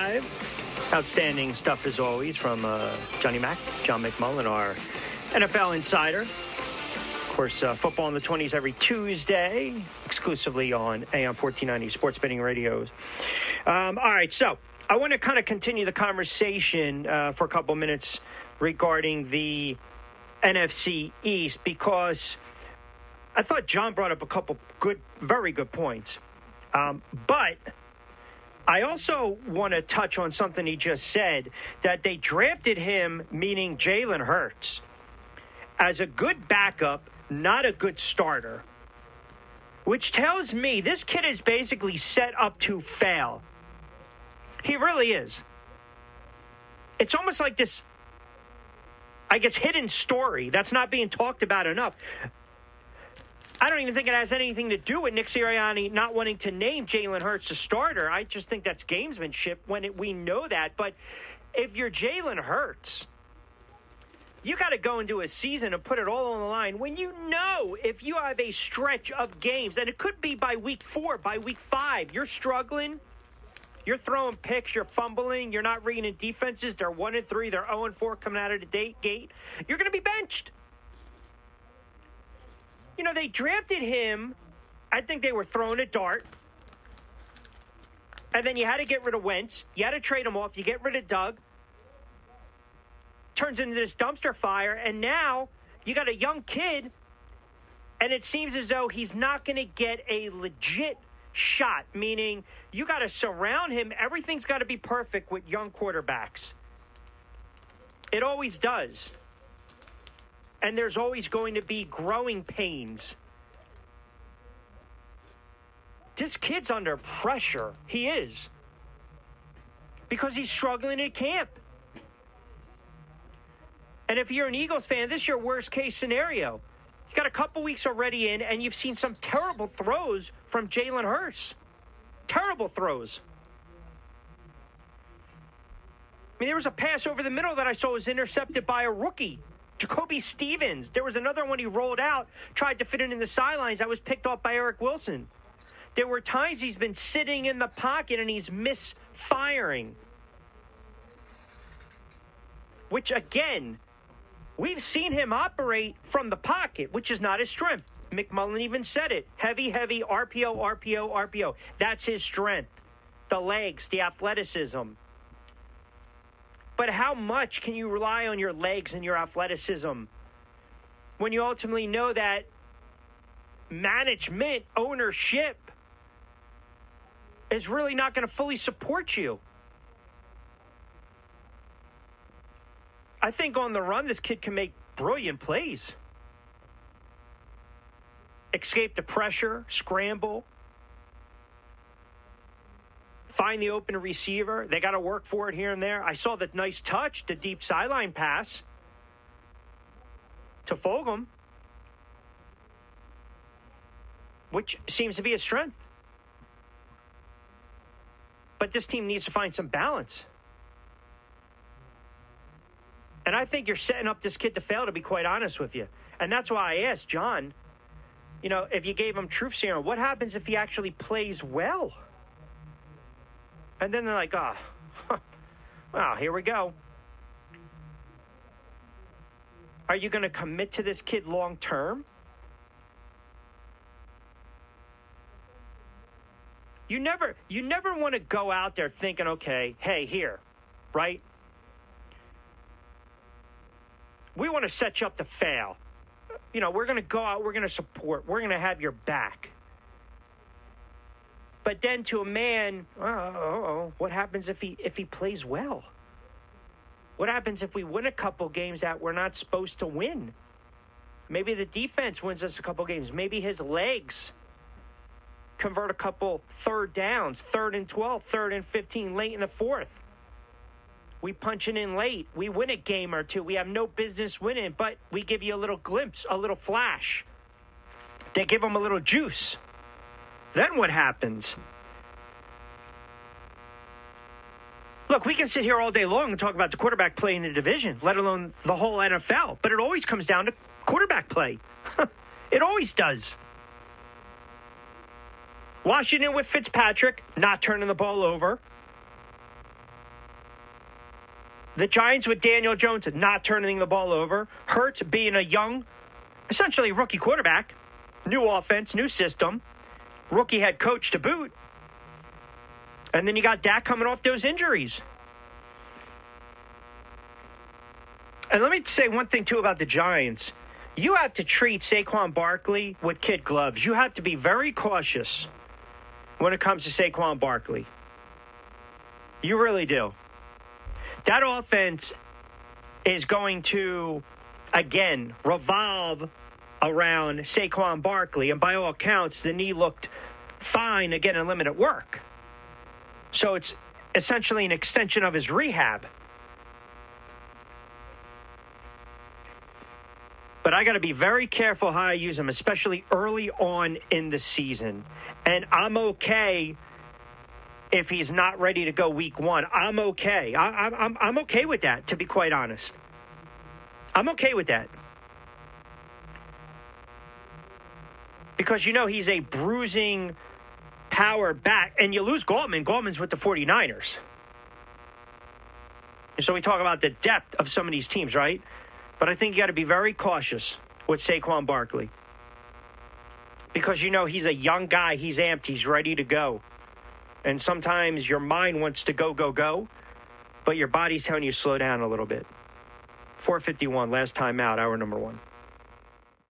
live. Outstanding stuff as always from John McMullen, our NFL insider. Of course, football in the 20s every Tuesday, exclusively on AM 1490 Sports Betting Radios. All right, so I want to kind of continue the conversation for a couple minutes regarding the NFC East, because I thought John brought up a couple very good points. But I also want to touch on something he just said, that they drafted him, meaning Jalen Hurts, as a good backup, not a good starter, which tells me this kid is basically set up to fail. He really is. It's almost like this, I guess, hidden story that's not being talked about enough. I don't even think it has anything to do with Nick Sirianni not wanting to name Jalen Hurts a starter. I just think that's gamesmanship we know that. But if you're Jalen Hurts, you got to go into a season and put it all on the line when you know if you have a stretch of games, and it could be by week 4, by week 5, you're struggling, you're throwing picks, you're fumbling, you're not reading defenses, they're 1-3, they're 0-4 coming out of the gate, you're going to be benched. You know, they drafted him. I think they were throwing a dart. And then you had to get rid of Wentz. You had to trade him off. You get rid of Doug. Turns into this dumpster fire. And now you got a young kid. And it seems as though he's not going to get a legit shot. Meaning you got to surround him. Everything's got to be perfect with young quarterbacks. It always does. And there's always going to be growing pains. This kid's under pressure. He is. Because he's struggling at camp. And if you're an Eagles fan, this is your worst case scenario. You got a couple weeks already in, and you've seen some terrible throws from Jalen Hurts. Terrible throws. I mean, there was a pass over the middle that I saw was intercepted by a rookie. Jacoby Stevens. There was another one he rolled out, tried to fit it in the sidelines. That was picked off by Eric Wilson. There were times he's been sitting in the pocket and he's misfiring. Which, again, we've seen him operate from the pocket, which is not his strength. McMullen even said it. Heavy, RPO, RPO, RPO. That's his strength. The legs, the athleticism. But how much can you rely on your legs and your athleticism when you ultimately know that management, ownership is really not going to fully support you? I think on the run, this kid can make brilliant plays. Escape the pressure, scramble. Find the open receiver. They got to work for it here and there. I saw that nice touch, the deep sideline pass to Fulgham, which seems to be a strength. But this team needs to find some balance. And I think you're setting up this kid to fail, to be quite honest with you. And that's why I asked John, you know, if you gave him truth serum, what happens if he actually plays well? And then they're like, well, here we go. Are you going to commit to this kid long term? You never want to go out there thinking, okay, hey, here, right? We want to set you up to fail. You know, we're going to go out, we're going to support, we're going to have your back. But then to a man, what happens if he plays well? What happens if we win a couple games that we're not supposed to win? Maybe the defense wins us a couple games. Maybe his legs convert a couple third downs, 3rd and 12, 3rd and 15, late in the 4th. We punch it in late. We win a game or two. We have no business winning, but we give you a little glimpse, a little flash. They give them a little juice. Then what happens? Look, we can sit here all day long and talk about the quarterback play in the division, let alone the whole NFL. But it always comes down to quarterback play. It always does. Washington with Fitzpatrick, not turning the ball over. The Giants with Daniel Jones not turning the ball over. Hurts being a young, essentially rookie quarterback. New offense, new system. Rookie head coach to boot. And then you got Dak coming off those injuries. And let me say one thing, too, about the Giants. You have to treat Saquon Barkley with kid gloves. You have to be very cautious when it comes to Saquon Barkley. You really do. That offense is going to, again, revolve around Saquon Barkley. And by all accounts, the knee looked fine again in limited work. So it's essentially an extension of his rehab. But I got to be very careful how I use him, especially early on in the season. And I'm okay if he's not ready to go week one. I'm okay. I'm okay with that, to be quite honest. I'm okay with that. Because, you know, he's a bruising power back. And you lose Galtman. Galtman's with the 49ers. And so we talk about the depth of some of these teams, right? But I think you got to be very cautious with Saquon Barkley. Because, you know, he's a young guy. He's amped. He's ready to go. And sometimes your mind wants to go, go, go. But your body's telling you slow down a little bit. 4:51, last time out, hour number one.